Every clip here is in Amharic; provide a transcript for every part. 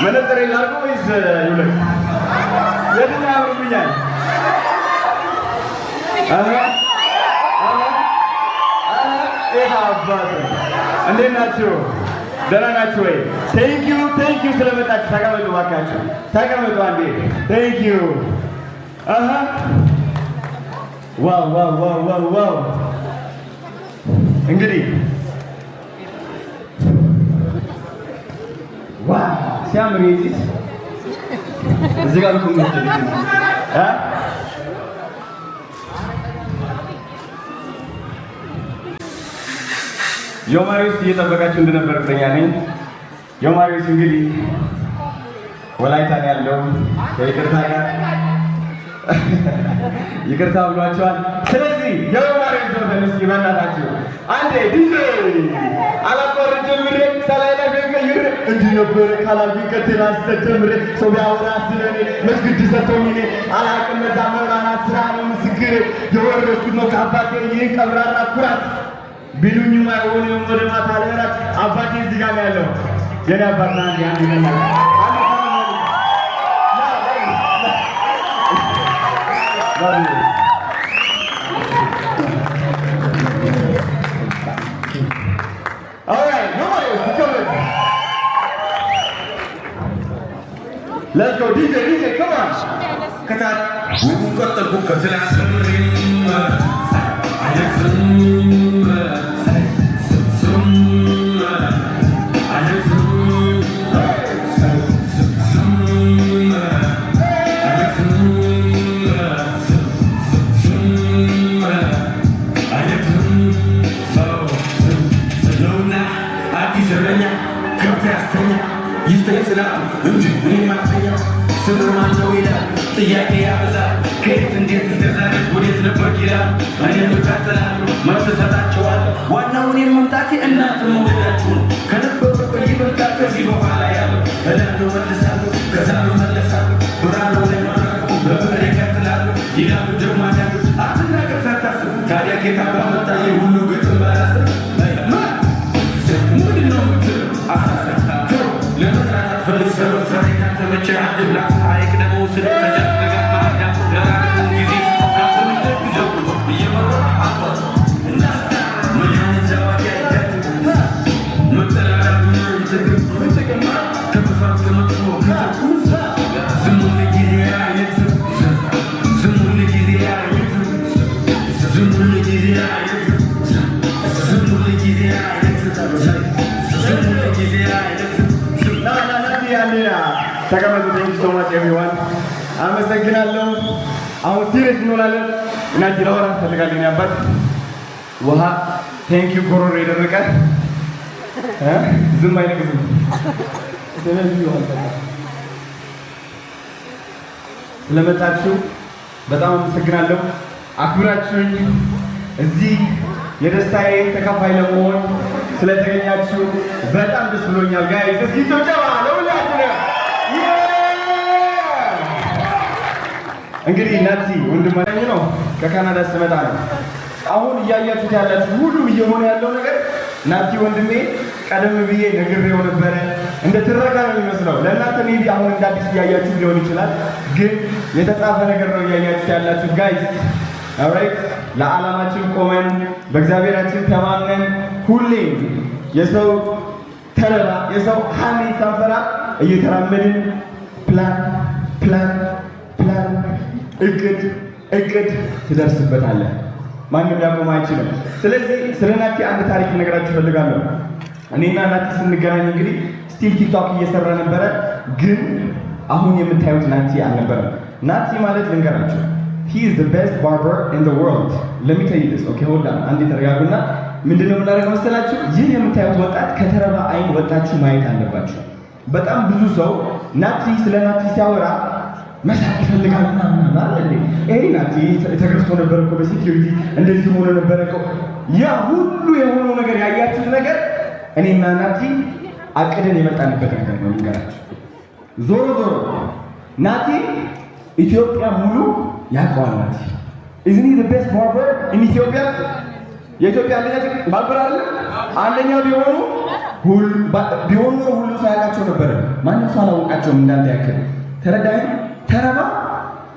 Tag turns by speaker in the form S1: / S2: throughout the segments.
S1: መነጽር ላድርገው ወይስ ይውለቅ? የትኛው ያምርብኛል? አባት እንዴት ናችሁ? ደህና ናችሁ ወይ? ቴንክ ዩ ስለመጣችሁ። ተቀመጡ እባካችሁ ተቀመጡ አንዴ። ቴንክ ዩ ዋው እንግዲህ ዋው ሲያምር እዚህ ጋር ነው ዮማሪስ እየጠበቃችሁ እንደነበር እርግጠኛ ነኝ። ዮማሪስ እንግዲህ ወላይታ ያለው ከይቅርታ ጋር ይቅርታ ብሏቸዋል። ስለዚህ የዮማሪስ ዘፈን እስኪ በእናታችሁ አንዴ ዲጄ አላቆርጥ ጀምሬ ሳላይላ ገይር እንዲህ ነበር ካላልኩኝ ከቴና ስተጀምሬ ሰው ቢያወራ ስለኔ መስጊድ ሰጥቶኝ አላቅም እዛ መብራና ስራ ነው ምስክር የወረስኩት ነው ከአባቴ ይህን ቀብራራ ኩራት ቢሉኝማ የሆነውን ወደ ማታ ለራት አባቴ እዚህ ጋር ነው ያለው። የኔ አባትና አንድ ይነኛል Alright, nobody else, come on. Let's go, DJ, come on. Kata, we got the book of the last ጥያቄ ያበዛል ከየት እንዴት እንደዛሬ ወዴት ነበር ይላል እኔም እቀጥላለሁ መልስ እሰጣቸዋለሁ ዋናው እኔም መምጣቴ እናንተ መውደዳችሁ ነው ከነበረው ይበልጣል ከዚህ በኋላ ያለው እላለሁ መልሳለሁ ከዛ እመለሳለሁ ብራለው ለማረቁ በብር እቀጥላለሁ ይላሉ ደግሞ አንዳንዱ አትናገር ሳታስብ ታዲያ ጌታ ባመጣ የሁሉ ግጥም ባላስብ ምንድነው የምትለው አሳሳቸው ለመጥራት አትፈልግ ሰበብ ሰሬ ካንተመቸ አድብላ ሐይቅ ደግሞ ስለ ተቀመጡ። ቴንክ ዩ ሶ ማች ኤቭሪዋን አመሰግናለሁ። አሁን ሲሪየስ እንሆናለን እና ዲላወራ ፈልጋለኝ አባት ውሃ ቴንክ ዩ ጎሮሮ የደረቀ ዝም አይነቅዝም። ስለመጣችሁ በጣም አመሰግናለሁ። አክብራችሁኝ እዚህ የደስታዬ ተካፋይ ለመሆን ስለተገኛችሁ በጣም ደስ ብሎኛል። ጋይስ እስኪ ጭብጨባ ለሁላችሁ። እንግዲህ ናቲ ወንድማችን ነው ከካናዳ ስመጣ ነው። አሁን እያያችሁት ያላችሁ ሁሉም እየሆነ ያለው ነገር ናቲ ወንድሜ ቀደም ብዬ ነግሬው ነበረ። እንደ ትረካ ነው የሚመስለው ለእናንተ ሜቢ አሁን እንደ አዲስ እያያችሁ ሊሆን ይችላል፣ ግን የተጻፈ ነገር ነው እያያችሁት ያላችሁ ጋይስ። ኦልራይት ለዓላማችን ቆመን በእግዚአብሔራችን ተማምነን ሁሌም የሰው ተለባ የሰው ሐሜት ሳንፈራ እየተራመድን ፕላን እቅድ ትደርስበታለህ። ማንም ሊያቆም አይችልም። ስለዚህ ስለ ናቲ አንድ ታሪክ ልነግራችሁ እፈልጋለሁ። እኔና ናቲ ስንገናኝ እንግዲህ ስቲል ቲክቶክ እየሰራ ነበረ፣ ግን አሁን የምታዩት ናቲ አልነበረም። ናቲ ማለት ልንገራችሁ he is the best barber in the world. let me tell you this. okay hold on አንዴ ተረጋጉና ምንድነው የምናደርገው መሰላችሁ? ይህ የምታዩት ወጣት ከተረባ አይን ወጣችሁ ማየት አለባችሁ። በጣም ብዙ ሰው ናቲ ስለ ናቲ ሲያወራ መሳቅ ይፈልጋል ምናምን አይደል? ይሄ ናቲ ተገርቶ ነበር እኮ በሴኩሪቲ እንደዚህ ሆኖ ነበር እኮ። ያ ሁሉ የሆነው ነገር ያያችሁት ነገር እኔና ናቲ አቅደን የመጣንበት ነገር ነው ልንገራችሁ። ዞሮ ናቲ ኢትዮጵያ ሙሉ ያውቀዋል። ናቲ isn't he the best barber in Ethiopia? የኢትዮጵያ አንደኛ ባርበር አይደል? አንደኛው ቢሆኑ ቢሆን ኖሮ ሁሉ ሰው ያውቃቸው ነበረ። ማንም ሰው አላወቃቸውም እንዳንተ ያክል። ተረዳኸኝ? ተረባ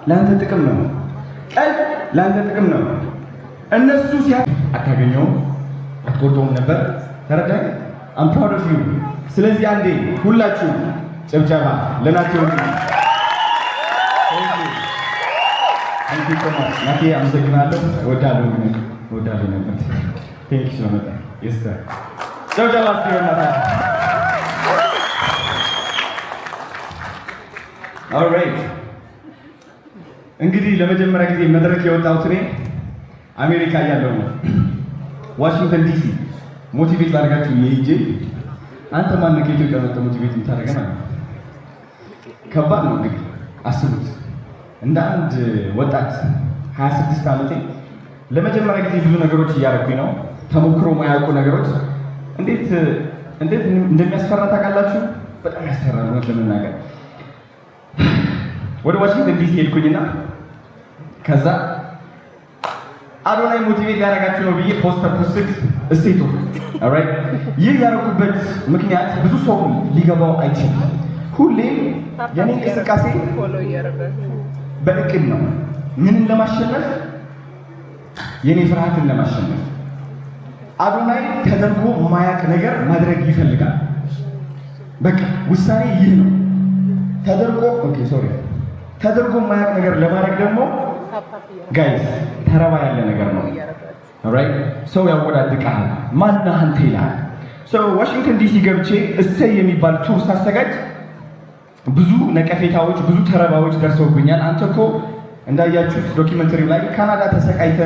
S1: ለአንተ ጥቅም ነው። ቀልድ ለአንተ ጥቅም ነው። እነሱ አታገኘውም፣ አትቆርጠውም ነበር። ተረዳኸኝ? I'm proud of you። ስለዚህ አንዴ ሁላችሁ ጭብጨባ ለናቲ ወንድ ናቲ አመሰግናለሁ። እወዳለሁ ነበር። ቴንክ ዩ ስለመጣ ይስታ ጭብጨባ እስኪሆናታ። ኦልራይት እንግዲህ ለመጀመሪያ ጊዜ መድረክ የወጣሁት እኔ አሜሪካ እያለሁ ነው። ዋሽንግተን ዲሲ ሞቲቬት ላድርጋችሁ ይሄ አንተ ማን ነው ከኢትዮጵያ መጥቶ ሞቲቬት የምታደርገን አለ። ከባድ ነው እንግዲህ አስቡት። እንደ አንድ ወጣት 26 ዓመቴ ለመጀመሪያ ጊዜ ብዙ ነገሮች እያደረኩኝ ነው። ተሞክሮ ማያውቁ ነገሮች እንዴት እንደሚያስፈራ ታውቃላችሁ? በጣም ያስፈራል ነው ለመናገር። ወደ ዋሽንግተን ዲሲ ሄድኩኝና ከዛ አዶናይ ሞቲቬት ያደርጋችሁ ነው ብዬ ፖስተር ፖስት እስቴቱ ኦልራይት። ይህ ያደረኩበት ምክንያት ብዙ ሰው ሊገባው አይችልም። ሁሌም የኔ እንቅስቃሴ በእቅድ ነው። ምንን ለማሸነፍ? የኔ ፍርሃትን ለማሸነፍ። አዶናይ ተደርጎ የማያውቅ ነገር ማድረግ ይፈልጋል። በቃ ውሳኔ ይህ ነው። ተደርጎ የማያውቅ ነገር ለማድረግ ደግሞ ጋይስ ተረባ ያለ ነገር ነው። ኦልራይት ሰው ያወዳድቃል። ማነህ አንተ ይላል። ዋሽንግተን ዲሲ ገብቼ እሰይ የሚባል ቱር ሳዘጋጅ ብዙ ነቀፌታዎች፣ ብዙ ተረባዎች ደርሰውብኛል። አንተ እኮ እንዳያችሁት ዶክመንተሪው ላይ ካናዳ ተሰቃይተ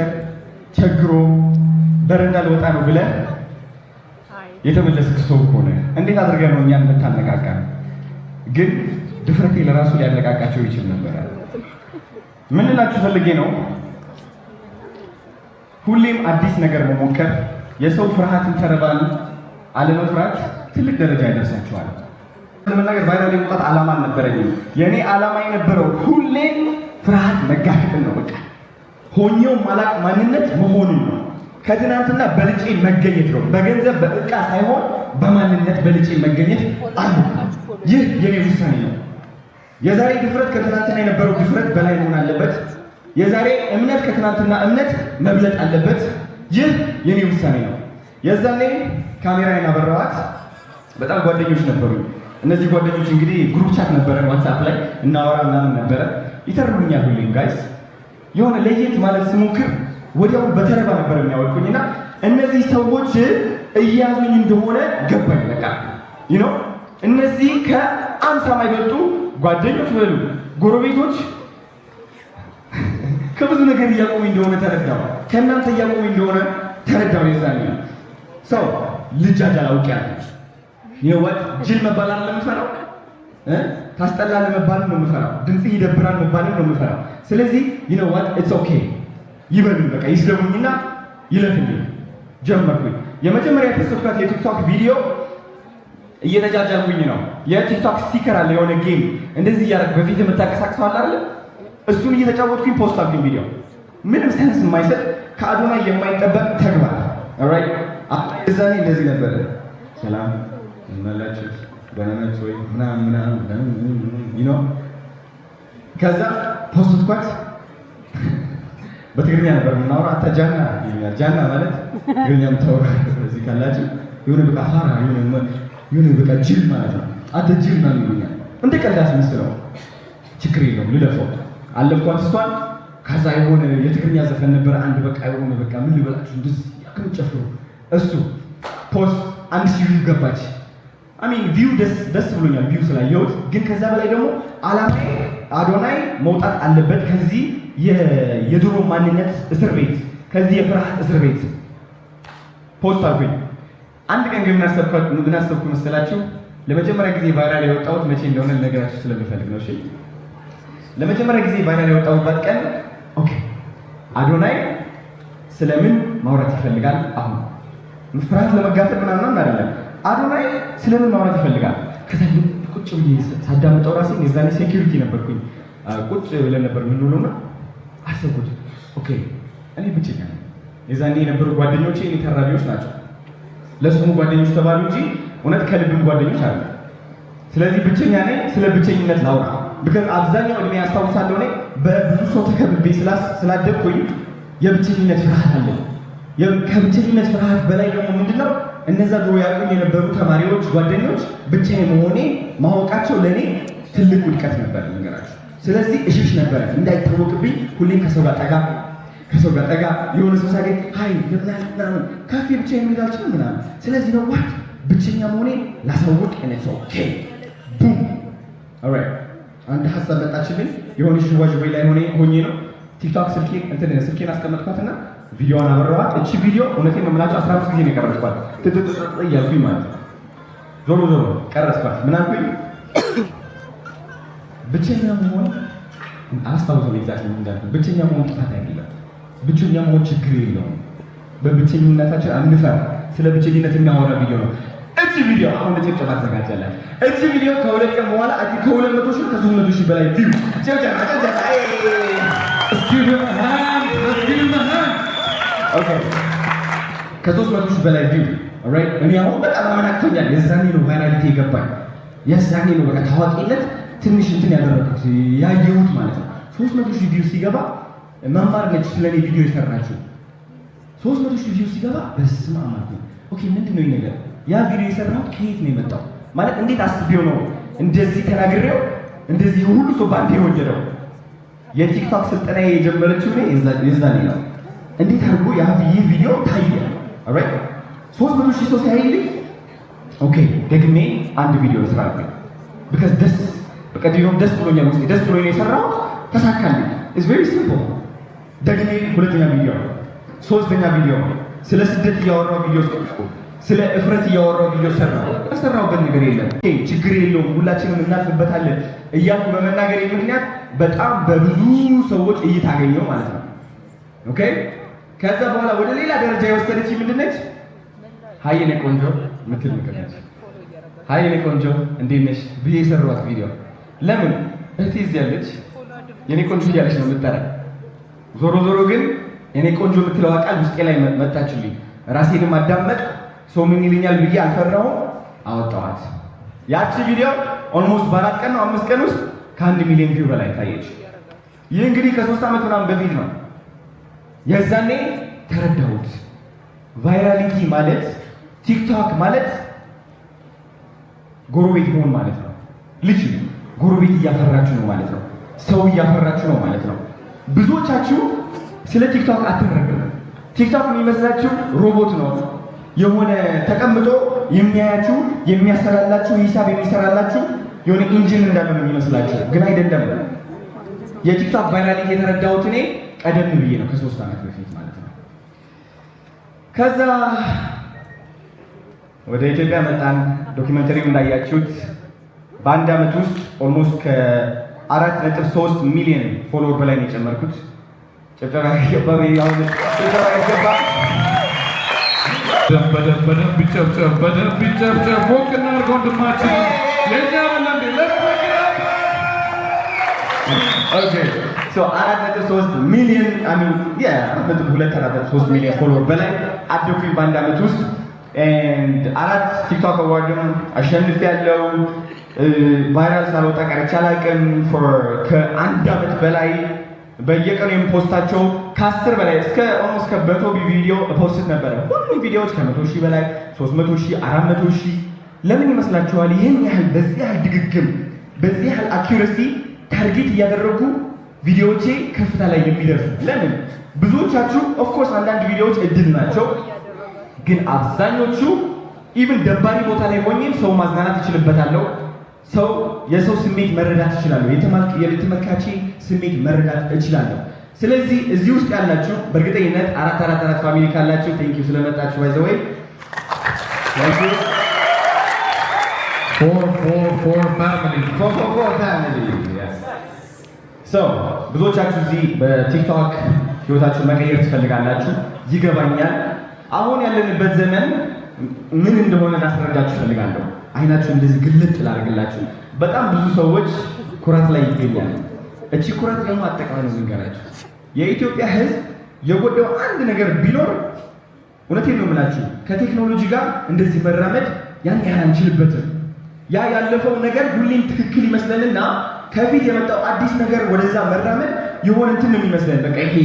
S1: ቸግሮ በረንዳ ልወጣ ነው ብለህ የተመለስክ ሰው ሆነ እንዴት አድርገህ ነው እኛን የምታነቃቃ? ግን ድፍረቴ ለራሱ ሊያነቃቃቸው ይችል ነበር። ምን ልላችሁ ፈልጌ ነው፣ ሁሌም አዲስ ነገር መሞከር፣ የሰው ፍርሃትን ተረባን አለመፍራት ትልቅ ደረጃ ያደርሳችኋል። ለመናገር ቫይራል የመውጣት ዓላማ አልነበረኝም። የኔ ዓላማ የነበረው ሁሌም ፍርሃት መጋፈጥን ነው። በቃ ሆኜው ማላቅ ማንነት መሆኑን ነው። ከትናንትና በልጬ መገኘት ነው። በገንዘብ በእቃ ሳይሆን በማንነት በልጬ መገኘት አለ። ይህ የኔ ውሳኔ ነው። የዛሬ ድፍረት ከትናንትና የነበረው ድፍረት በላይ መሆን አለበት። የዛሬ እምነት ከትናንትና እምነት መብለጥ አለበት። ይህ የኔ ውሳኔ ነው። የዛኔ ካሜራዬን አበራኋት። በጣም ጓደኞች ነበሩ። እነዚህ ጓደኞች እንግዲህ ግሩፕ ቻት ነበረ፣ ዋትስአፕ ላይ እናወራ ምናምን ነበረ። ይተርሉኛል ሁሌም ጋይስ። የሆነ ለየት ማለት ስሞክር ወዲያው በተረባ ነበር የሚያወልቁኝና እነዚህ ሰዎች እያዙኝ እንደሆነ ገባኝ። በቃ እነዚህ ከአምሳ ማይበልጡ ጓደኞች በሉ ጎረቤቶች ከብዙ ነገር እያቆሙኝ እንደሆነ ተረዳሁ። ከእናንተ እያቆሙኝ እንደሆነ ተረዳሁ። የዛኔ ሰው ልጃጅ አላውቅያለሁ። ይወት ጅል መባል አይደለም የምፈራው፣ ታስጠላለህ መባል ነው የምፈራው፣ ድምጽ ይደብራል መባል ነው የምፈራው። ስለዚህ what it's okay ይበሉኝ፣ በቃ ይስደቡኝና ይለፍልኝ ጀመርኩኝ። የመጀመሪያ የተሰጥቷት የቲክቶክ ቪዲዮ እየተጃጃልኩኝ ነው። የቲክቶክ ስቲከር አለ፣ የሆነ ጌም እንደዚህ እያደረግ በፊት የምታንቀሳቅሰው አለ አይደል? እሱን እየተጫወትኩኝ ፖስት አድርጉኝ ቪዲዮ። ምንም ሴንስ የማይሰጥ ከአዶናይ የማይጠበቅ ተግባር። ኦልራይት እዛኔ እንደዚህ ነበረ። ሰላም እናላችሁ በነነች ወይ ምናምን ከዛ ፖስትኳት በትግርኛ ነበር የምናወራው። አታ ጃና ይላል። ጃና ማለት ትግርኛም ታወራ እዚህ ካላችሁ የሆነ በቃ ፋራ የሆነ በቃ ጅል ማለት ነው። አታ ጅል ማለት ነው። እንደ ቀልድ አስመስለው ችግር የለውም ልለፈው አለፍኳት እሷን። ከዛ የሆነ የትግርኛ ዘፈን ነበር አንድ በቃ የሆነ በቃ ምን ልበላችሁ እንደዚህ ያከምጨፍሩ እሱ ፖስት 1000 ቪው ገባች። ቪው ደስ ብሎኛል ቪው ስላየሁት። ግን ከዛ በላይ ደግሞ ዓላማዬ አዶናይ መውጣት አለበት ከዚህ የድሮ ማንነት እስር ቤት፣ ከዚህ የፍርሃት እስር ቤት ፖስት አልኩኝ። አንድ ቀን ግን ምን አሰብኩ መሰላችሁ? ለመጀመሪያ ጊዜ ቫይራል የወጣሁት መቼ እንደሆነ ልነግራችሁ ስለምፈልግ ነው። እሺ ለመጀመሪያ ጊዜ ቫይራል የወጣሁበት ቀን ኦኬ አዶናይ ስለምን ማውራት ይፈልጋል? አሁን ፍርሃት ለመጋፈጥ ምናምን አይደለም። አዶናይ ስለምን ማውራት ይፈልጋል? ከዛ ቁጭ ብዬ ሳዳምጠው ራሴን የዛኔ ሴኩሪቲ ነበርኩኝ። ቁጭ ብለን ነበር የምንውለውና አሰብኩት ኦኬ እኔ ብቸኛ ነኝ። የዛኔ የነበሩ ጓደኞቼ እኔ ተራቢዎች ናቸው። ለስሙ ጓደኞች ተባሉ እንጂ እውነት ከልብም ጓደኞች አሉ። ስለዚህ ብቸኛ ነኝ። ስለ ብቸኝነት ላውራ because አብዛኛው እድሜ ያስታውሳለሁ እኔ በብዙ ሰው ተከብቤ ስላደግኩኝ የብቸኝነት ፍርሃት አለ። ከብቸኝነት ፍርሃት በላይ ደግሞ ምንድነው እነዛ ድሮ ያሉኝ የነበሩ ተማሪዎች ጓደኞች ብቻዬን መሆኔ ማወቃቸው ለኔ ትልቅ ውድቀት ነበር ነገራቸው። ስለዚህ እሽሽ ነበር እንዳይታወቅብኝ ሁሌም ከሰው ጋር ጠጋ የሆነ ሰው ሳገኝ ሃይ ለምናምን ካፌ ብቻዬን የሚሄዳቸው ምናምን። ስለዚህ ነው ዋት ብቸኛ መሆኔ ላሳውቅ እኔስ ኦኬ ቡም ኦልራይት። አንድ ሀሳብ መጣችልኝ። የሆነ ሽዋዥዌ ላይ ሆኜ ነው ቲክቶክ ስልኬን አስቀመጥኳትና ቪዲዮዋን አበራኋት። እቺ ቪዲዮ እውነቴን ነው የምላቸው 15 ጊዜ ነው የቀረጽኳት እያልኩኝ ማለት ነው። ዞሮ ቀረጽኳት። ምን አልኩኝ? ብቸኛ መሆን አላስታውሰውም ኤግዛክትሊ ምን እንዳልኩኝ። ብቸኛ መሆን ጥፋት አይደለም። ብቸኛ መሆን ችግር የለውም። በብቸኝነታችን አንፈራ። ስለ ብቸኝነት የሚያወራ ቪዲዮ ነው እቺ ቪዲዮ። አሁን ለጭብጨባ ተዘጋጃላችሁ። እቺ ቪዲዮ ከሁለት ቀን በኋላ ከ200 ሺህ ከ300 ሺህ በላይ ቪው ጭብጨባ ከ300 ሺህ በላይ ቪው ኦልራይት። እኔ አሁን በጣም አመናክቶኛል። የዛኔ ነው ቫይራሊቲ የገባኝ። የዛኔ ነው በቃ ታዋቂነት ትንሽ እንትን ያደረኩት ያየሁት ማለት ነው። 300 ሺህ ቪው ሲገባ መማር ነች ስለኔ ቪዲዮ የሰራችው 300 ሺህ ቪው ሲገባ በስመ አብ አልኩኝ። ኦኬ ምንድነው ይሄ ነገር? ያ ቪዲዮ የሰራሁት ከየት ነው የመጣው? ማለት እንዴት አስቤው ነው እንደዚህ ተናግሬው እንደዚህ ሁሉ ሰው ባንዴ የወደደው? የቲክቶክ ስልጠና የጀመረችው ነው የዛኔ ነው። እንዴት አድርጎ ያ ቪዲዮ ታየ? ኦልራይት 300 ሺህ ሰው ሲያይልኝ ኦኬ ደግሜ አንድ ቪዲዮ ልስራልኝ because ደስ ብሎኛል። ውስጤ ደስ ብሎኝ ነው የሰራሁት። ተሳካልኝ። ኢትስ ቬሪ ሲምፕል። ደግሜ ሁለተኛ ቪዲዮ፣ ሶስተኛ ቪዲዮ ስለ ስደት እያወራሁ ቪዲዮ ስለ እፍረት እያወራሁ ቪዲዮ ሰራሁበት ነገር የለም። ችግር የለውም ሁላችንም እናልፍበታለን እያልኩ በመናገሬ ምክንያት በጣም በብዙ ሰዎች እይታ አገኘሁ ማለት ነው። ኦኬ ከዛ በኋላ ወደ ሌላ ደረጃ የወሰደች ምንድነች? ሃይ የኔ ቆንጆ ምትል ምክንያት ሃይ የኔ ቆንጆ እንዴት ነሽ ብዬ የሰራሁት ቪዲዮ። ለምን እህቴ እዚህ ያለች የኔ ቆንጆ እያለች ነው የምትጠራ። ዞሮ ግን የኔ ቆንጆ የምትለው ቃል ውስጤ ላይ መጣችልኝ። ራሴንም አዳመጥኩ። ሰው ምን ይልኛል ብዬ አልፈራሁም። አወጣኋት። ያቺ ቪዲዮ ኦልሞስት በ4 ቀን ነው 5 ቀን ውስጥ ከ1 ሚሊዮን ቪው በላይ ታየች። ይህ እንግዲህ ከ3 ዓመት ምናምን በፊት ነው። የዛኔ ተረዳሁት። ቫይራሊቲ ማለት ቲክቶክ ማለት ጎረቤት መሆን ማለት ነው። ልጅ ጎረቤት እያፈራችሁ ነው ማለት ነው። ሰው እያፈራችሁ ነው ማለት ነው። ብዙዎቻችሁ ስለ ቲክቶክ አትረዱም። ቲክቶክ የሚመስላችሁ ሮቦት ነው። የሆነ ተቀምጦ የሚያያችሁ የሚያሰራላችሁ ሂሳብ የሚሰራላችሁ የሆነ ኢንጂን እንዳለ ነው የሚመስላችሁ፣ ግን አይደለም። የቲክቶክ ቫይራሊቲ የተረዳሁት እኔ ቀደም ብዬ ነው ከ3 ዓመት በፊት ማለት ነው። ከዛ ወደ ኢትዮጵያ መጣን። ዶክመንተሪው እንዳያችሁት በአንድ ዓመት ውስጥ ኦልሞስት ከ4.3 ሚሊዮን ፎሎወር በላይ ነው የጨመርኩት። ጭብጨባ ይገባ።
S2: በደንብ ይጨብጨብ። ሞቅ እናድርግ ወንድማችን። የኛ በለንዴ
S1: ኦኬ ሶ 4.3 ሚሊዮን 4.3 ሚሊዮን ፎሎወር በላይ አደኩኝ በአንድ ዓመት ውስጥ። አራት ቲክቶክ አዋርድም አሸንፌያለሁ። ቫይራል ሳልወጣ ቀርቼ አላውቅም። ከ1 ዓመት በላይ በየቀኑ የምፖስታቸው ከ10 በላይ እስከ ኦልሞስት ከ100 ቪዲዮ ፖስት ነበረ። ሁሉም ቪዲዮዎች ከ100 ሺህ በላይ 300 ሺህ 400 ሺህ። ለምን ይመስላችኋል? ይህን ያህል በዚህ ያህል ድግግም በዚህ ያህል አኪዩረሲ ታርጌት እያደረጉ ቪዲዮዎቼ ከፍታ ላይ የሚደርሱ ለምን? ብዙዎቻችሁ ኦፍኮርስ አንዳንድ ቪዲዮዎች እድል ናቸው፣ ግን አብዛኞቹ ኢቭን ደባሪ ቦታ ላይ ሆኜም ሰው ማዝናናት እችልበታለሁ። የሰው ስሜት መረዳት እችላለሁ። የተመልካቼ ስሜት መረዳት እችላለሁ። ስለዚህ እዚህ ውስጥ ያላችሁ በእርግጠኝነት 444 ፋሚሊ ካላችሁ ቴንክ ዩ ስለመጣችሁ። ባይ ዘ ወይ ታንክ ዩ
S2: ፎር ፋሚሊ
S1: ብዙዎቻችሁ እዚህ በቲክቶክ ህይወታችሁን መቀየር ትፈልጋላችሁ። ይገባኛል። አሁን ያለንበት ዘመን ምን እንደሆነ ላስረዳችሁ እፈልጋለሁ። አይናችሁ እንደዚህ ግልጥ ላድርግላችሁ። በጣም ብዙ ሰዎች ኩራት ላይ ይገኛሉ። እቺ ኩራት ደግሞ አጠቃላይ ነው ልንገራችሁ። የኢትዮጵያ ህዝብ የጎዳው አንድ ነገር ቢኖር እውነቴን ነው የምላችሁ ከቴክኖሎጂ ጋር እንደዚህ መራመድ ያን ያህል አንችልበትም። ያ ያለፈው ነገር ሁሌም ትክክል ይመስለንና ከፊት የመጣው አዲስ ነገር ወደዛ መራመድ የሆነ እንትን ነው የሚመስለን። በቃ ይሄ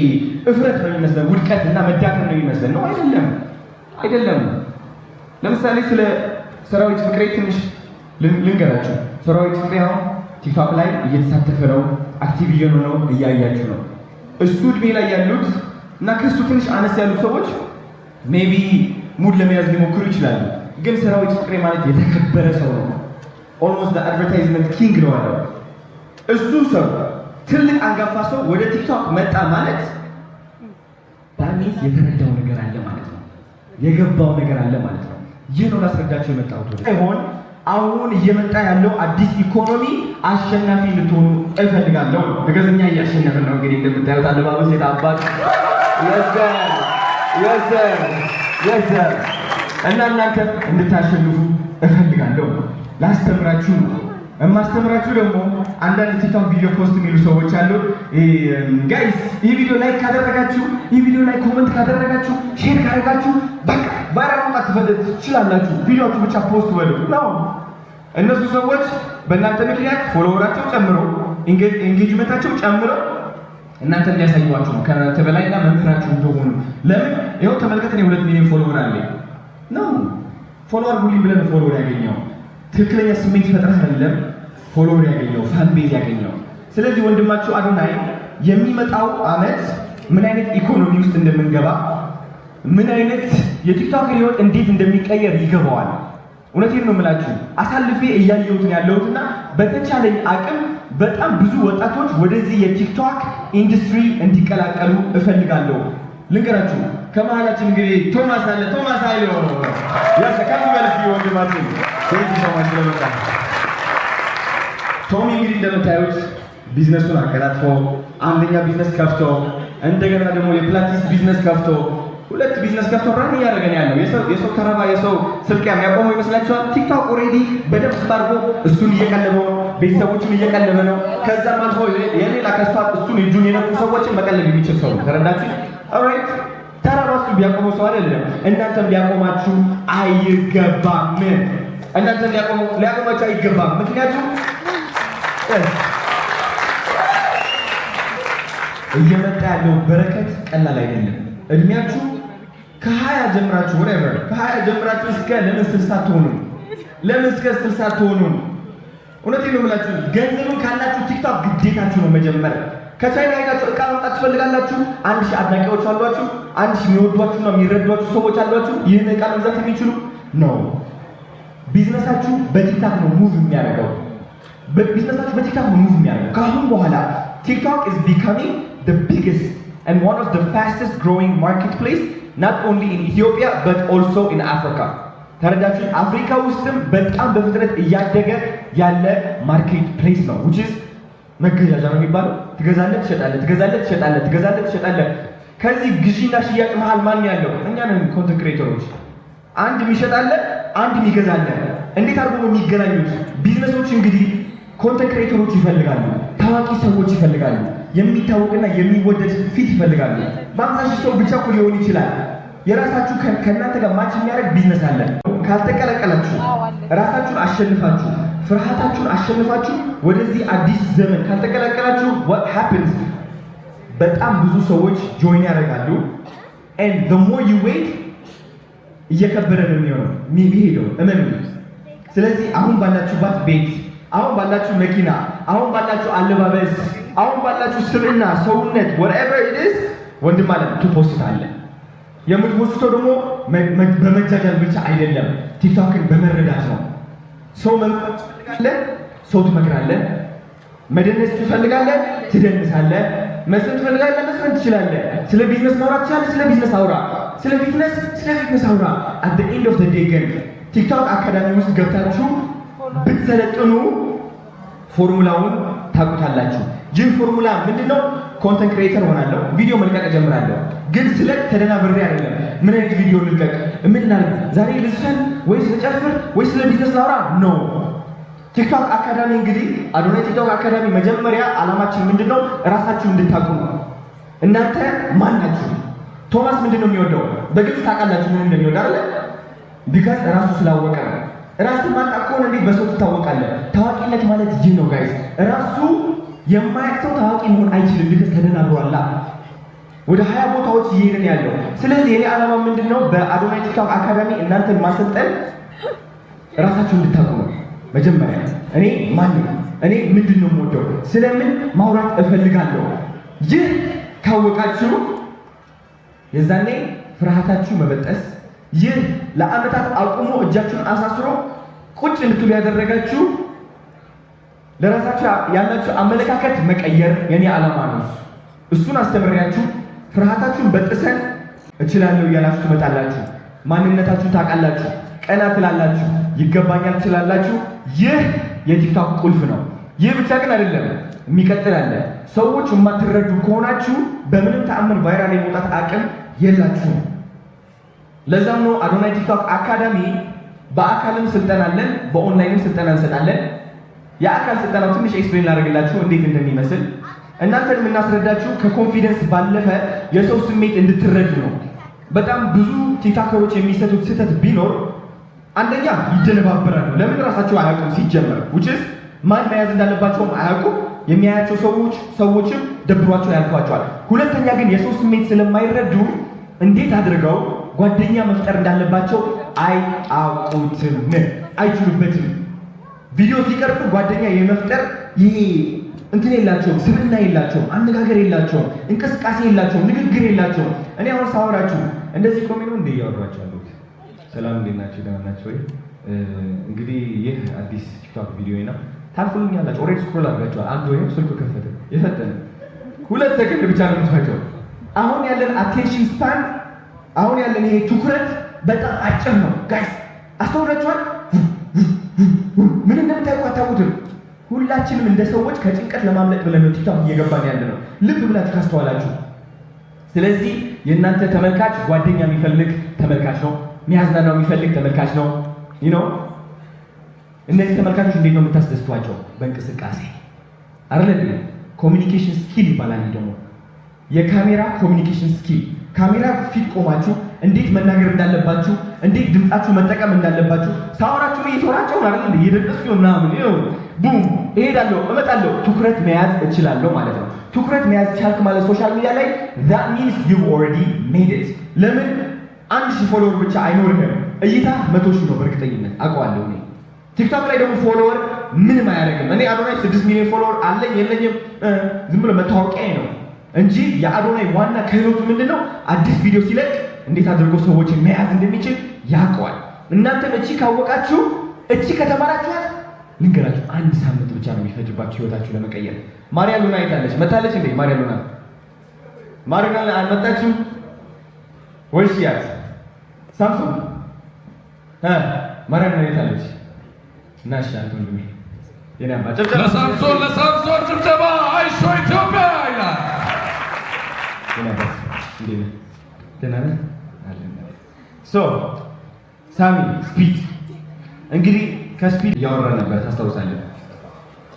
S1: እፍረት ነው የሚመስለን፣ ውድቀት እና መዳከም ነው የሚመስለን። ነው አይደለም። ለምሳሌ ስለ ሰራዊት ፍቅሬ ትንሽ ልንገራችሁ። ሰራዊት ፍቅሬ አሁን ቲክቶክ ላይ እየተሳተፈ ነው፣ አክቲቭ እየሆነ ነው፣ እያያችሁ ነው። እሱ እድሜ ላይ ያሉት እና ከሱ ትንሽ አነስ ያሉት ሰዎች ሜቢ ሙድ ለመያዝ ሊሞክሩ ይችላሉ። ግን ሰራዊት ፍቅሬ ማለት የተከበረ ሰው ነው። ኦልሞስት አድቨርታይዝመንት ኪንግ ነው ያለው። እሱ ሰው ትልቅ አንጋፋ ሰው ወደ ቲክቶክ መጣ ማለት ባሚስ የተረዳው ነገር አለ ማለት ነው። የገባው ነገር አለ ማለት ነው። ይህ ነው ላስረዳቸው የመጣሁት። ሳይሆን አሁን እየመጣ ያለው አዲስ ኢኮኖሚ አሸናፊ ልትሆኑ እፈልጋለሁ። በገዘኛ እያሸነፍን ነው። እንግዲህ እንደምታዩት አለባበስ የታባቅ የዘር እና እናንተ እንድታሸንፉ እፈልጋለሁ። ላስተምራችሁ ነው። የማስተምራችሁ ደግሞ አንዳንድ ቲክቶክ ቪዲዮ ፖስት የሚሉ ሰዎች አሉ። ጋይስ ይህ ቪዲዮ ላይክ ካደረጋችሁ፣ ይህ ቪዲዮ ላይ ኮመንት ካደረጋችሁ፣ ሼር ካደረጋችሁ በቃ ቫይራል መውጣት ትችላላችሁ፣ ቪዲዮዎቹ ብቻ ፖስት በሉ ነው። እነሱ ሰዎች በእናንተ ምክንያት ፎሎወራቸው ጨምሮ ኤንጌጅመንታቸው ጨምሮ እናንተ ሊያሳዩዋችሁ ነው ከእናንተ በላይና መምህራችሁ እንደሆኑ። ለምን ይኸው ተመልከት፣ እኔ 2 ሚሊዮን ፎሎወር አለኝ ነው። ፎሎወር ሁሉም ብለን ፎሎወር ያገኘው ትክክለኛ ስሜት ፈጥረህ አይደለም ፎሎወር ያገኘው፣ ፋን ቤዝ ያገኘው። ስለዚህ ወንድማችሁ አዶናይ የሚመጣው አመት ምን አይነት ኢኮኖሚ ውስጥ እንደምንገባ፣ ምን አይነት የቲክቶክ ህይወት እንዴት እንደሚቀየር ይገባዋል። እውነቴን ነው የምላችሁ፣ አሳልፌ እያየሁት ነው ያለሁትና በተቻለኝ አቅም በጣም ብዙ ወጣቶች ወደዚህ የቲክቶክ ኢንዱስትሪ እንዲቀላቀሉ እፈልጋለሁ። ልንገራችሁ፣ ከመሀላችን እንግዲህ ቶማስ አለ። ቶማስ አይሎ ያሰካም መልስ ወንድማችን ቶሚ እንግዲህ እንደምታዩት ቢዝነሱን አቀላጥፎ አንደኛ ቢዝነስ ከፍቶ እንደገና ደግሞ የፕላቲስ ቢዝነስ ከፍቶ 2 ቢዝነስ ከፍቶ ራን እያደረገን ያለው የሰው ተረባ የሰው ስልክ የሚያቆመው ይመስላችኋል? ቲክቶክ ኦልሬዲ በደንብ አድርጎ እሱን እየቀለበው ነው፣ ቤተሰቦችን እየቀለበ ነው። ከዛም አልፎ የሌላ ከሷ እሱን እጁን የነኩ ሰዎችን መቀለብ የሚችል ሰው ነው። ተረዳችሁ? ኦልራይት ተራራሱ ቢያቆመው ሰው አይደለም። እናንተም ሊያቆማችሁ አይገባም። እናንተም ሊያቆማችሁ አይገባም። ምክንያቱም እየመጣ ያለው በረከት ቀላል አይደለም። እድሜያችሁ ከ20 ጀምራችሁ whatever ከ20 ጀምራችሁ እስከ ለምን 60 ትሆኑ? ለምን እስከ 60 ትሆኑ? እውነቴን ነው የምላችሁ። ገንዘቡን ካላችሁ ቲክቶክ ግዴታችሁ ነው መጀመር። ከቻይና ሄዳችሁ እቃ ማምጣት ትፈልጋላችሁ። 1000 አድናቂዎች አሏችሁ፣ 1000 የሚወዷችሁና የሚረዷችሁ ሰዎች አሏችሁ። ይህን እቃ መግዛት የሚችሉ ነው። ቢዝነሳችሁ በቲክቶክ ነው ሙቭ የሚያደርገው። ቢዝነሳችሁ በቲክቶክ ነው ሙቭ የሚያደርገው። ከአሁን በኋላ ቲክቶክ is becoming the biggest and one of the fastest growing marketplace not only in Ethiopia but also in Africa. ተረዳችሁ? አፍሪካ ውስጥም በጣም በፍጥነት እያደገ ያለ ማርኬት ፕሌስ ነው። which is መገዛዣ ነው የሚባለው። ትገዛለህ፣ ትሸጣለህ፣ ትገዛለህ፣ ትሸጣለህ፣ ትገዛለህ፣ ትሸጣለህ። ከዚህ ግዢና ሽያጭ መሃል ማን ያለው? እኛ ነን ኮንተንት ክሬተሮች። አንድ የሚሸጣለ፣ አንድ የሚገዛለ። እንዴት አድርጎ ነው የሚገናኙት? ቢዝነሶች እንግዲህ ኮንተንት ክሬተሮች ይፈልጋሉ፣ ታዋቂ ሰዎች ይፈልጋሉ፣ የሚታወቅና የሚወደድ ፊት ይፈልጋሉ። በ50,000 ሰው ብቻ እኮ ሊሆን ይችላል። የራሳችሁ ከእናንተ ጋር ማች የሚያደርግ ቢዝነስ አለ። ካልተቀላቀላችሁ፣ ራሳችሁን አሸንፋችሁ፣ ፍርሃታችሁን አሸንፋችሁ ወደዚህ አዲስ ዘመን ካልተቀላቀላችሁ what happens? በጣም ብዙ ሰዎች ጆይን ያደርጋሉ and the more you wait እየከበረ ነው የሚሆነው የሚሄደው እመኑ። ስለዚህ አሁን ባላችሁባት ቤት፣ አሁን ባላችሁ መኪና፣ አሁን ባላችሁ አለባበስ፣ አሁን ባላችሁ ስብዕና፣ ሰውነት whatever it is ወንድም አለ ትፖስታለህ። የምትፖስተው ደግሞ በመጃጃል ብቻ አይደለም፣ ቲክቶክን በመረዳት ነው። ሰው መምጣት ትፈልጋለህ፣ ሰው ትመክራለህ። መደነስ ትፈልጋለህ፣ ትደንሳለህ። መስራት ትፈልጋለህ፣ መስራት ትችላለህ። ስለ ቢዝነስ ማውራት ትችላለህ፣ ስለ ቢዝነስ አውራ። ስለ ፊትነስ አውራ። at the end of the day ግን ቲክቶክ አካዳሚ ውስጥ ገብታችሁ ብትሰለጥኑ ፎርሙላውን ታውቁታላችሁ። ይህ ፎርሙላ ምንድነው? ኮንተንት ክሬተር ሆናለሁ፣ ቪዲዮ መልቀቅ ጀምራለሁ። ግን ስለ ተደናብሬ አይደለም። ምን አይነት ቪዲዮ ልልቀቅ? ምን ላድርግ? ዛሬ ልዝፈን ወይስ ልጨፍር ወይስ ስለ ቢዝነስ ላውራ? ነው። ቲክቶክ አካዳሚ እንግዲህ አዶናይ ቲክቶክ አካዳሚ መጀመሪያ ዓላማችን ምንድነው? ራሳችሁን እንድታውቁ ነው። እናንተ ማን ናችሁ? ቶማስ ምንድነው የሚወደው? በግልጽ ታውቃላችሁ ምን እንደሚወድ አይደል? ቢካዝ ራሱ ስላወቀ ነው። ራስን ማጣት ከሆነ እንዴት በሰው ትታወቃለህ? ታዋቂነት ማለት ይህ ነው ጋይስ። ራሱ የማያውቅ ሰው ታዋቂ መሆን አይችልም። ቢከስ ተደናግሯላ። ወደ 20 ቦታዎች እየሄድን ያለው። ስለዚህ የኔ ዓላማ ምንድነው? በአዶናይ ቲክቶክ አካዳሚ እናንተን ማሰልጠን ራሳችሁ እንድታውቁ ነው። መጀመሪያ እኔ ማን ነኝ? እኔ ምንድነው የምወደው? ስለምን ማውራት እፈልጋለሁ? ይህ ካወቃችሁ የዛኔ ፍርሃታችሁ መበጠስ፣ ይህ ለዓመታት አቁሞ እጃችሁን አሳስሮ ቁጭ እንድትሉ ያደረጋችሁ ለራሳችሁ ያላችሁ አመለካከት መቀየር የኔ ዓላማ ነው። እሱን አስተምሪያችሁ ፍርሃታችሁን በጥሰን እችላለሁ እያላችሁ ትመጣላችሁ። ማንነታችሁን ታውቃላችሁ። ቀና ትላላችሁ። ይገባኛል ትላላችሁ። ይህ የቲክቶክ ቁልፍ ነው። ይህ ብቻ ግን አይደለም፣ የሚቀጥል አለ። ሰዎች የማትረዱ ከሆናችሁ በምንም ተአምር ቫይራል የመውጣት አቅም የላችሁም። ለዛም ነው አዶናይ ቲክቶክ አካዳሚ በአካልም ስልጠና አለን፣ በኦንላይንም ስልጠና እንሰጣለን። የአካል ስልጠናው ትንሽ ኤክስፕሌን ላደርግላችሁ እንዴት እንደሚመስል። እናንተን የምናስረዳችሁ ከኮንፊደንስ ባለፈ የሰው ስሜት እንድትረዱ ነው። በጣም ብዙ ቲክቶከሮች የሚሰጡት ስህተት ቢኖር አንደኛ ይደነባበራሉ። ለምን ራሳቸው አያውቁም ሲጀመር ውጭስ ማን መያዝ እንዳለባቸውም አያውቁም። የሚያያቸው ሰዎችም ደብሯቸው ያልፏቸዋል። ሁለተኛ ግን የሰው ስሜት ስለማይረዱ እንዴት አድርገው ጓደኛ መፍጠር እንዳለባቸው አያውቁትም፣ አይችሉበትም። ቪዲዮ ሲቀርጹ ጓደኛ የመፍጠር ይሄ እንትን የላቸውም፣ ስብዕና የላቸውም፣ አነጋገር የላቸውም፣ እንቅስቃሴ የላቸውም፣ ንግግር የላቸውም። እኔ አሁን ሳወራችሁ እንደዚህ ቆሜ ነው እንደ እያወራችሁ ያሉት። ሰላም እንዴት ናችሁ? ደህና ናችሁ ወይ? እንግዲህ ይህ አዲስ ቲክቶክ ቪዲዮ ነው። ታልፉልኛላችሁ። ኦልሬዲ ስክሮል አድርጋችኋል። አንዱ ይሄው ስልኩ ከፈተ የፈጠነ 2 ሰከንድ ብቻ ነው የምትፈጀው። አሁን ያለን አቴንሽን ስፓን፣ አሁን ያለን ይሄ ትኩረት በጣም አጭር ነው ጋይስ። አስተውላችኋል? ምን እንደምታውቁ አታውቁትም። ሁላችንም እንደ ሰዎች ከጭንቀት ለማምለጥ ብለን ነው ቲክቶክ እየገባን ያለ ነው። ልብ ብላችሁ ካስተዋላችሁ። ስለዚህ የእናንተ ተመልካች ጓደኛ የሚፈልግ ተመልካች ነው። የሚያዝናናው የሚፈልግ ተመልካች ነው። እነዚህ ተመልካቾች እንዴት ነው የምታስደስቷቸው? በእንቅስቃሴ አይደል? ኮሚኒኬሽን ስኪል ይባላል። ደግሞ የካሜራ ኮሚኒኬሽን ስኪል፣ ካሜራ ፊት ቆማችሁ እንዴት መናገር እንዳለባችሁ፣ እንዴት ድምጻችሁ መጠቀም እንዳለባችሁ፣ ሳወራችሁ እየተወራችሁ አይደል? እየደረስኩ ምናምን ቡም እሄዳለሁ እመጣለሁ፣ ትኩረት መያዝ እችላለሁ ማለት ነው። ትኩረት መያዝ ቻልክ ማለት ሶሻል ሚዲያ ላይ that means you've already made it። ለምን 1000 ፎሎወር ብቻ አይኖርህም፣ እይታ 100,000 ነው። በእርግጠኝነት አውቀዋለሁ እኔ። ቲክቶክ ላይ ደግሞ ፎሎወር ምንም አያደርግም። እኔ አዶናይ 6 ሚሊዮን ፎሎወር አለኝ የለኝም ዝም ብሎ መታወቂያ ነው እንጂ የአዶናይ ዋና ክህሎቱ ምንድነው? አዲስ ቪዲዮ ሲለቅ እንዴት አድርጎ ሰዎችን መያዝ እንደሚችል ያውቀዋል። እናንተም እቺ ካወቃችሁ፣ እቺ ከተማራችኋት ልንገራችሁ 1 ሳምንት ብቻ ነው የሚፈጅባችሁ ህይወታችሁ ለመቀየር። ማሪያ ሉና የታለች? መታለች እንዴ? ማሪያ ሉና አልመጣችም ወይስ ያት ሳምሶን ማሪያ ሉና የታለች? ናሻል ወንድሜ የናባ ጭብጨባ
S2: ለሳምሶን ጭብጨባ። አይሾ ኢትዮጵያ ይላል።
S1: የናባ እንዴ ደህና ነህ? ሳሚ ስፒድ እንግዲህ ከስፒድ ያወራን ነበር ታስታውሳለህ?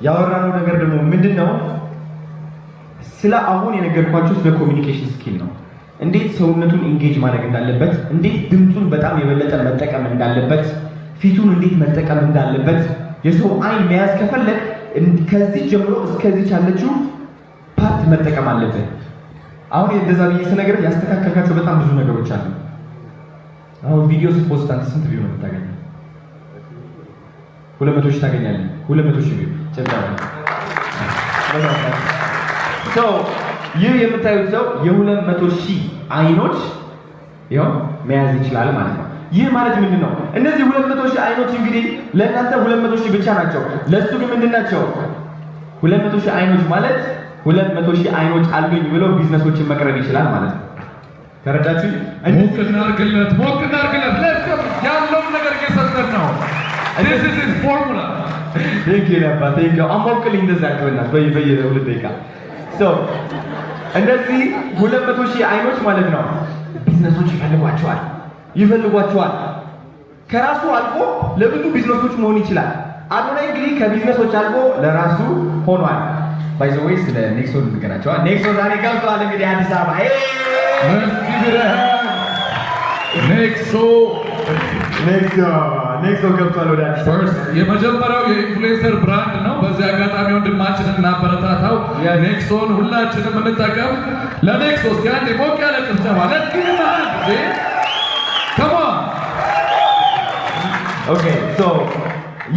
S1: ያወራነው ነገር ደግሞ ምንድነው? ስለ አሁን የነገርኳችሁ ስለ ኮሚኒኬሽን ስኪል ነው። እንዴት ሰውነቱን ኢንጌጅ ማድረግ እንዳለበት፣ እንዴት ድምፁን በጣም የበለጠ መጠቀም እንዳለበት፣ ፊቱን እንዴት መጠቀም እንዳለበት። የሰው አይን መያዝ ከፈለግ ከዚህ ጀምሮ እስከዚህ ያለችው ፓርት መጠቀም አለበት። አሁን እንደዛ ብዬ ስነግርህ ያስተካከልካቸው በጣም ብዙ ነገሮች አሉ። አሁን ቪዲዮ ስትፖስት አንተ ስንት ቪዲዮ ነው የምታገኘው? 200 ሺህ ታገኛለህ። 200 ሺህ ቪዲዮ ጨምራለህ። ይህ የምታዩት ሰው የ200 ሺህ አይኖች ይኸው መያዝ ይችላል ማለት ነው። ይህ ማለት ምንድን ነው? እነዚህ 200 ሺህ አይኖች እንግዲህ ለእናንተ 200 ሺህ ብቻ ናቸው። ለእሱ ግን ምንድን ናቸው? 200 ሺህ አይኖች ማለት 200 ሺህ አይኖች አሉኝ ብለው ቢዝነሶችን መቅረብ ይችላል ማለት ነው። ተረዳችሁ?
S2: ሞቅ እናድርግለት። ያለውን ነገር እየሰጠን ነው። This is his formula.
S1: Thank you ነባ ቴንክ ዩ አሞቅልኝ እንደዛ ከሆነና በየ2 ደቂቃ እንደዚህ 200 ሺህ አይኖች ማለት ነው። ቢዝነሶች ይፈልጓቸዋል። ከራሱ አልፎ ለብዙ ቢዝነሶች መሆን ይችላል። አዶናይ እንግዲህ ከቢዝነሶች አልፎ ለራሱ ሆኗል። ባይ ዘ ዌይ ስለ ኔክሶ እንገናቸዋል። ኔክሶ ዛሬ ገብቷል እንግዲህ አዲስ አበባ ኔክሶ ኔክሶ ገብቷል ወደ አዲስ
S2: ፈርስት የመጀመሪያው የኢንፍሉዌንሰር ብራንድ ነው። በዚህ አጋጣሚ ወንድማችንን እናበረታታው። ኔክሶን ሁላችንም እንጠቀም። ለኔክሶ እስኪ አንዴ ሞቅ ያለ ጭብጨባ Come on!
S1: ኦኬ ሶ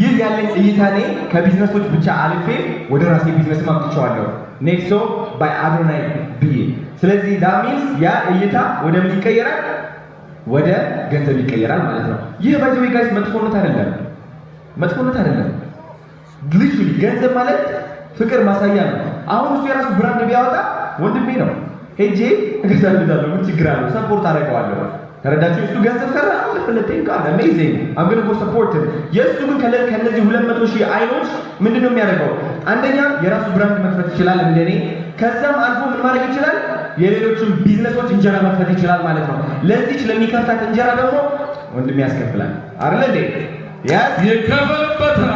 S1: ይህ ያለኝ እይታ እኔ ከቢዝነሶች ብቻ አልፌ ወደ ራሴ ቢዝነስ ማምጥቻለሁ። ኔክሶ ባይ አዶናይ ብዬ። ስለዚህ that means ያ እይታ ወደ ምን ይቀየራል? ወደ ገንዘብ ይቀየራል ማለት ነው። ይህ ባይዘው ጋይስ መጥፎነት አይደለም፣ መጥፎነት አይደለም። ሊትራሊ ገንዘብ ማለት ፍቅር ማሳያ ነው። አሁን እሱ የራሱ ብራንድ ቢያወጣ ወንድሜ ነው ሄጄ እገዛልታለሁ። ምን ችግር አለው? ሰፖርት አደርገዋለሁ። ተረዳችሁ? እሱ ገንዘብ ሰራ ለፈለጠኝ ጋር አሜዚንግ I'm going to go support him። የሱ ግን ከነዚህ 200,000 አይኖች ምንድነው የሚያደርገው? አንደኛ የራሱ ብራንድ መክፈት ይችላል እንደኔ። ከዛም አልፎ ምን ማድረግ ይችላል? የሌሎችን ቢዝነሶች እንጀራ መክፈት ይችላል ማለት ነው። ለዚች ለሚከፍታት እንጀራ ደግሞ ወንድም ያስከፍላል አይደል እንዴ? ያስ
S2: ይከፈልበታል።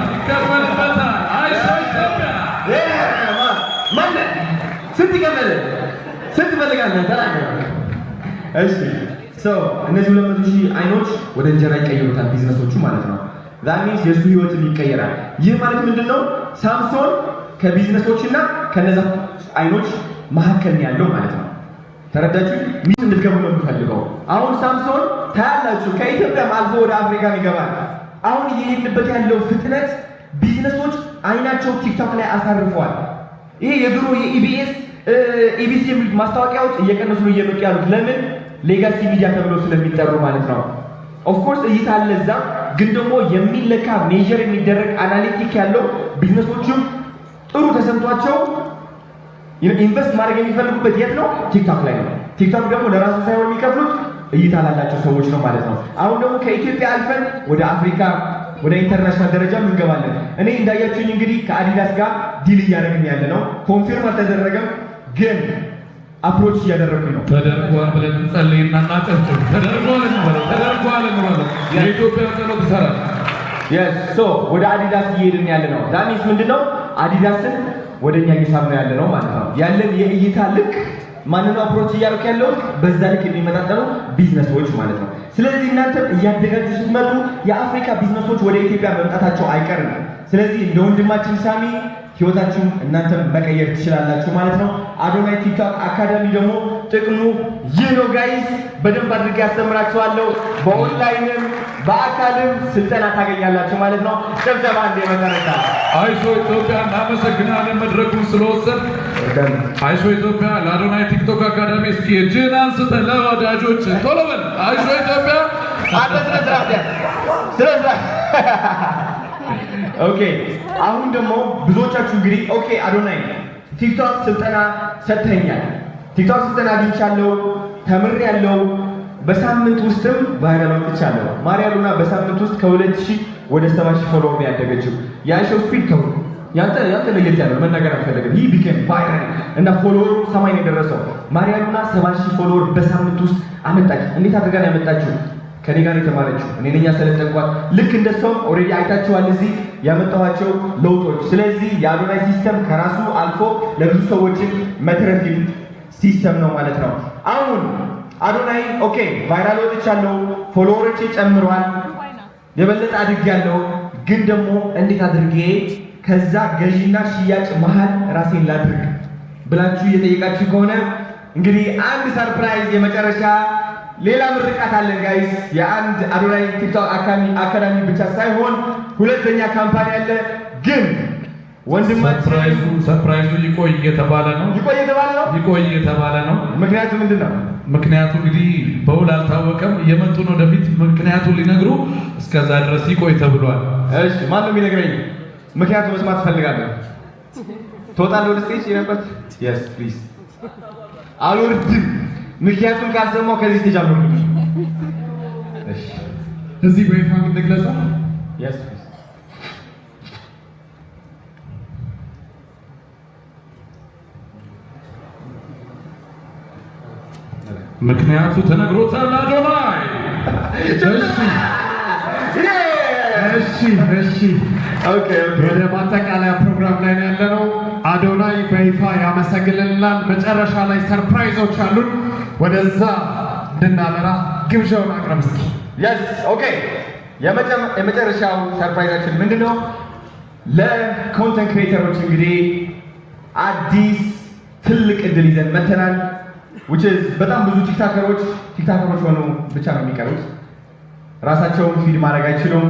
S2: አይዞህ
S1: ማን ስንት ይከፈል? ስንት ፈልጋለህ? ተናገር። እሺ እነዚህ 200,000 አይኖች ወደ እንጀራ ይቀይሩታል ቢዝነሶቹ ማለት ነው። that means የሱ ህይወትን ይቀየራል። ይህ ማለት ምንድነው? ሳምሶን ከቢዝነሶችና ከነዛ አይኖች መካከል ነው ያለው ማለት ነው። ተረዳችሁ? ምን እንድትገቡ ነው የምፈልገው። አሁን ሳምሶን ታያላችሁ ከኢትዮጵያም አልፎ ወደ አፍሪካ ይገባል። አሁን እየሄድንበት ያለው ፍጥነት ቢዝነሶች አይናቸው ቲክቶክ ላይ አሳርፈዋል። ይሄ የድሮ የኢቢኤስ ኢቢሲ የሚሉት ማስታወቂያዎች እየቀነሱ ነው እየመጡ ያሉት። ለምን? ሌጋሲ ሚዲያ ተብሎ ስለሚጠሩ ማለት ነው። ኦፍ ኮርስ እይታ አለ እዛ፣ ግን ደግሞ የሚለካ ሜጀር የሚደረግ አናሊቲክ ያለው ቢዝነሶችም ጥሩ ተሰምቷቸው ኢንቨስት ማድረግ የሚፈልጉበት የት ነው? ቲክቶክ ላይ ነው። ቲክቶክ ደግሞ ለራሱ ሳይሆን የሚከፍሉት እይታ ላላቸው ሰዎች ነው ማለት ነው። አሁን ደግሞ ከኢትዮጵያ አልፈን ወደ አፍሪካ ወደ ኢንተርናሽናል ደረጃ እንገባለን። እኔ እንዳያችሁኝ እንግዲህ ከአዲዳስ ጋር ዲል እያደረግን ያለ ነው። ኮንፊርም አልተደረገም ግን አፕሮች እያደረግን ነው።
S2: ተደርጓል ብለን እንጸልይና እናጨብጭብ። ተደርጓል እንበለው። የኢትዮጵያ ጸሎት ይሰራል።
S1: yes so ወደ አዲዳስ እየሄድን ያለ ነው። ዳሚስ ምንድነው? አዲዳስን ወደኛ እየሳብ ነው ያለ ነው ማለት ነው። ያለን የእይታ ልክ ማንነው አፕሮች እያደረክ ያለው በዛ ልክ የሚመጣጠኑ ቢዝነሶች ማለት ነው። ስለዚህ እናንተም እያደጋችሁ ስትመጡ የአፍሪካ ቢዝነሶች ወደ ኢትዮጵያ መምጣታቸው አይቀርም። ስለዚህ እንደ ወንድማችን ሳሚ ህይወታችሁን እናንተም መቀየር ትችላላችሁ ማለት ነው። አዶናይ ቲክቶክ አካዳሚ ደግሞ ጥቅሙ ይህ ነው ጋይስ። በደንብ አድርጌ ያስተምራችኋለሁ። በኦንላይንም በአካልም ስልጠና ታገኛላችሁ ማለት ነው። ጨብጨባ እንደ መሰረታ
S2: አይዞ ኢትዮጵያ እናመሰግናለን መድረኩን ስለወሰድ። አይዞ ኢትዮጵያ ለአዶናይ ቲክቶክ አካዳሚ እስኪ እጅህን አንስተህ ለወዳጆች ቶሎ በል። አይዞ ኢትዮጵያ
S1: ኦኬ አሁን ደግሞ ብዙዎቻችሁ እንግዲህ ኦኬ አዶናይ ቲክቶክ ስልጠና ሰጥተኛል፣ ቲክቶክ ስልጠና አግኝቻለሁ፣ ተምሬያለሁ፣ በሳምንት ውስጥም ቫይራል ወጥቻለሁ። ማርያሉና በሳምንት ውስጥ ከ2000 ወደ 7000 ፎሎወር ያደገችው ያንቺው ስፒድ ከው ያንተ ለየት ያለው መናገር አልፈልግም። ይህ ቢከም ቫይራል እና ፎሎወሩ ሰማይ ነው የደረሰው። ማርያሉና 7000 ፎሎወር በሳምንት ውስጥ አመጣች። እንዴት አድርጋ ነው ያመጣችው? ከኔ ጋር የተማረችው እኔ ነኝ ያሰለጠንኳት። ልክ እንደሷም ኦሬዲ አይታችኋል እዚህ ያመጣኋቸው ለውጦች። ስለዚህ የአዶናይ ሲስተም ከራሱ አልፎ ለብዙ ሰዎችን መትረፍ ሲስተም ነው ማለት ነው። አሁን አዶናይ ኦኬ ቫይራል ወጥቻለሁ፣ ፎሎወሮቼ ጨምሯል፣ የበለጠ አድጌያለሁ። ግን ደግሞ እንዴት አድርጌ ከዛ ገዢና ሽያጭ መሃል ራሴን ላድርግ ብላችሁ እየጠየቃችሁ ከሆነ እንግዲህ አንድ ሰርፕራይዝ የመጨረሻ ሌላ ምርቃት አለን ጋይስ። የአንድ አዶናይ ቲክቶክ አካዳሚ ብቻ ሳይሆን ሁለተኛ ካምፓኒ አለ። ግን ወንድማችን
S2: ሰርፕራይዙ ይቆይ እየተባለ ነው።
S1: ምክንያቱ ምንድነው?
S2: ምክንያቱ እንግዲህ በውል አልታወቀም። እየመጡ ነው ወደፊት ምክንያቱን ሊነግሩ፣ እስከዛ ድረስ ይቆይ ተብሏል።
S1: እሺ ማን ነው የሚነግረኝ? ምክንያቱ መስማት ፈልጋለሁ። ትወጣለህ ወደ ስቴጅ የነበት? yes please አልወርድም። ምክንያቱም ካልሰማው ከዚህ ስቴጅ አልወርድም። እሺ
S2: እዚህ በይፋ እንግለጸው።
S1: yes
S2: ምክንያቱ ተነግሮታል አዶናይ።
S3: እሺ ወደ ማጠቃለያ ፕሮግራም ላይ ነው ያለነው። አዶናይ በይፋ ያመሰግንልናል። መጨረሻ ላይ ሰርፕራይዞች አሉን። ወደዛ እንድናመራ ግብዣውን አቅርብ እስኪ።
S1: yes okay የመጨረሻው ሰርፕራይዛችን ምንድነው? ለኮንተንት ክሬተሮች እንግዲህ አዲስ ትልቅ እድል ይዘን መተናል። which is በጣም ብዙ ቲክታከሮች ሆነው ብቻ ነው የሚቀሩት። ራሳቸውን ፊድ ማድረግ አይችሉም፣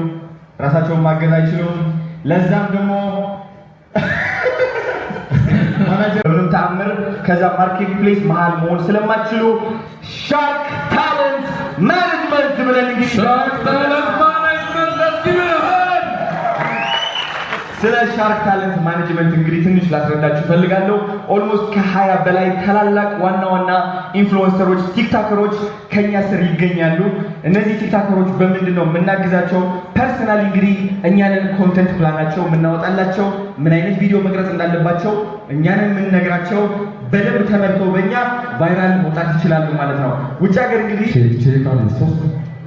S1: ራሳቸውን ማገዝ አይችሉም። ለዛም ደግሞ ማናጀር ምንም ተአምር ከዛ ማርኬት ፕሌስ መሃል መሆን ስለማትችሉ ሻርክ ታለንት ማኔጅመንት ብለን እንግዲህ
S2: ሻርክ ታለንት ማኔጅመንት ለስኪብህን
S1: ስለ ሻርክ ታለንት ማኔጅመንት እንግዲህ ትንሽ ላስረዳችሁ ፈልጋለሁ። ኦልሞስት ከ20 በላይ ታላላቅ ዋና ኢንፍሉዌንሰሮች ቲክታከሮች ከኛ ስር ይገኛሉ። እነዚህ ቲክታከሮች በምንድን ነው የምናግዛቸው? ፐርሰናሊ እንግዲህ እኛንን ኮንተንት ፕላናቸው የምናወጣላቸው፣ ምን አይነት ቪዲዮ መቅረጽ እንዳለባቸው እኛንን የምንነግራቸው፣ በደንብ ተመርተው በእኛ ቫይራል መውጣት ይችላሉ ማለት ነው። ውጭ ሀገር እንግዲህ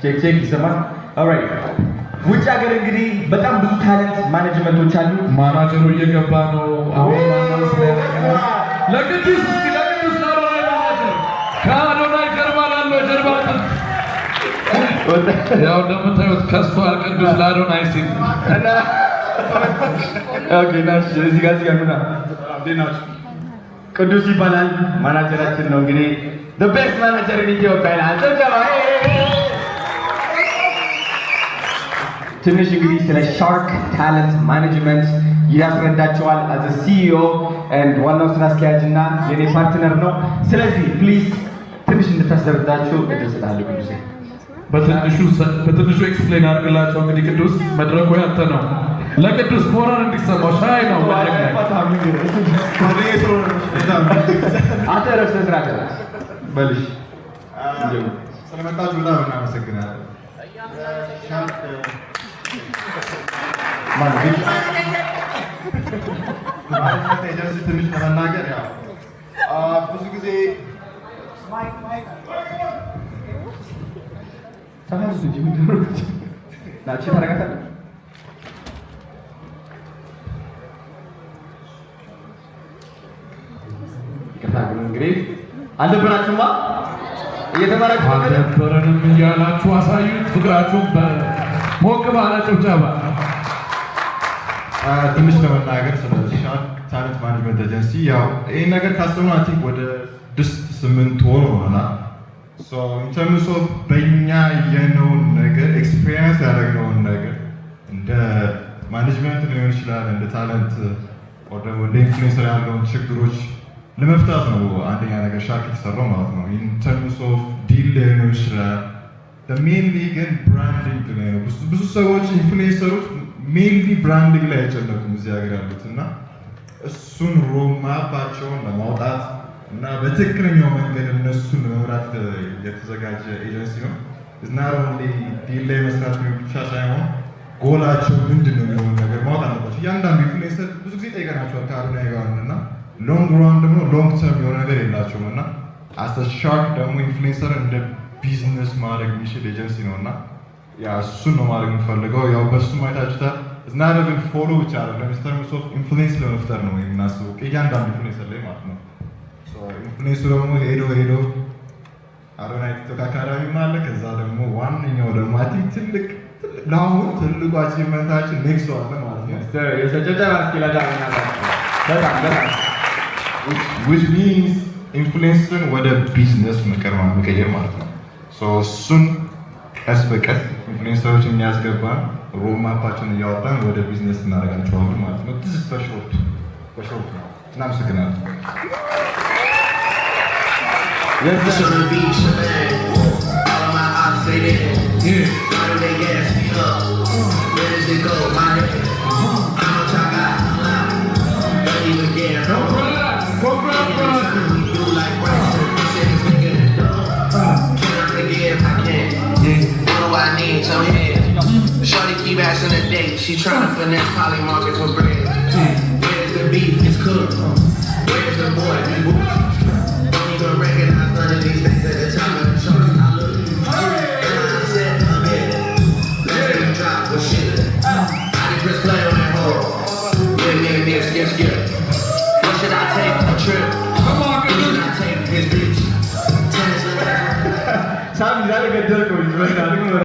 S1: ቼክ ይሰማል። ኦልራይት ውጭ ሀገር እንግዲህ በጣም ብዙ ታለንት ማኔጅመንቶች አሉ።
S2: ማናጀሩ እየገባ ነው አሁን ማናጀር ስለያቀና ለቅዱስ ለአዶናይ ማናጀር ከአዶናይ ጀርባ ላለው ጀርባ ያው እንደምታዩት ከስቷል። ቅዱስ ለአዶናይ ሲል
S1: ኦኬ ናሽ እዚህ ጋር ኑና ቅዱስ ይባላል ማናጀራችን ነው። እንግዲህ the best manager in Ethiopia ይላል። ትንሽ እንግዲህ ስለ ሻርክ ታለንት ማኔጅመንት ያስረዳቸዋል። as a CEO and ዋናው ስራ አስኪያጅ እና የኔ ፓርትነር ነው። ስለዚህ ፕሊዝ ትንሽ እንድታስረዳቸው እደስታለሁ። ቅዱስ
S2: በትንሹ ኤክስፕሌን አድርግላቸው። እንግዲህ ቅዱስ መድረኩ ያንተ ነው። ለቅዱስ ሞራል እንዲሰማው ሻይ ነው ማለት ነው።
S1: አንተ ረፍት ስራ በልሽ
S4: ስለመጣችሁ በጣም እናመሰግናለን። ትንሽ ለመናገር ያው ብዙ ጊዜ
S1: እንግዲህ አልነበራችሁማ እየተማራችሁ
S2: አልነበረንም እያላችሁ አሳዩት ፍቅራችሁን በሞቅ ባለ ጭብጨባ።
S4: ትንሽ ለመናገር ስለ ሻርክ ታለንት ማኔጅመንት ኤጀንሲ ያው ይህን ነገር ካሰብነው አይ ቲንክ ወደ 8 ወር ሆኖናል። ኢን ተርምስ ኦፍ በእኛ ያየነውን ነገር ኤክስፔሪየንስ ያደረግነውን ነገር እንደ ማኔጅመንት ሊሆን ይችላል፣ እንደ ታለንት ወይ ደግሞ እንደ ኢንፍሉዌንሰር ያለውን ችግሮች ለመፍታት ነው አንደኛ ነገር ሻርክ የተሰራው ማለት ነው። ኢን ተርምስ ኦፍ ዲል ሊሆን ይችላል፣ ሜንሊ ግን ብራንዲንግ ላይ ነው። ብዙ ሰዎች ኢንፍሉዌንሰሮች ሜንሊ ብራንዲንግ ላይ አይጨነቁም እዚህ ሀገር ያሉት እና እሱን ሮድማፓቸውን ለማውጣት እና በትክክለኛው መንገድ እነሱን ለመምራት የተዘጋጀ ኤጀንሲ ነው። not only ዲል ላይ መስራት ብቻ ሳይሆን ጎላቸው ምንድን ነው የሚሆን ነገር ማውጣት አለባቸው። እያንዳንዱ ኢንፍሉዌንሰር ብዙ ጊዜ ጠይቀናቸዋል ከአዶናይ ጋር እና ሎንግ ራን ደግሞ ሎንግ ተርም የሆነ ነገር የላቸውም እና አስ ሻርክ ደግሞ ኢንፍሉዌንሰር እንደ ቢዝነስ ማድረግ የሚችል ኤጀንሲ ነው እና ያ እሱን ነው ማድረግ የምፈልገው። ያው በሱ ማየታችሁታል። not even ፎሎ ብቻ አይደለም ኢንተርምስ ኦፍ ኢንፍሉዌንስ ለመፍጠር ነው የምናስበው እያንዳንዱ ኢንፍሉዌንሰር ላይ ማለት ነው። ኢንፍሉዌንሱ ደግሞ ሄዶ አዶናይ ቲክቶክ አካዳሚ አለ። ከዛ ደግሞ ዋነኛው ደግሞ አይ ቲንክ ትልቅ ለአሁን ትልቁ አቺቭመንታችን ኔክስት አለ ማለት ነው። which means ኢንፍሉዌንስን ወደ ቢዝነስ መቀየር ማለት ነው። እሱን ቀስ በቀስ ኢንፍሉዌንሰሮች የሚያስገባ ሮድማፓቸውን እያወጣን ወደ ቢዝነስ እናደርጋቸዋለን ማለት ነው። በሾርት ነው። እናመሰግናለን።
S5: Shorty keep asking a date. She tryna finesse Polly Market for bread. Where's the beef? It's cooked.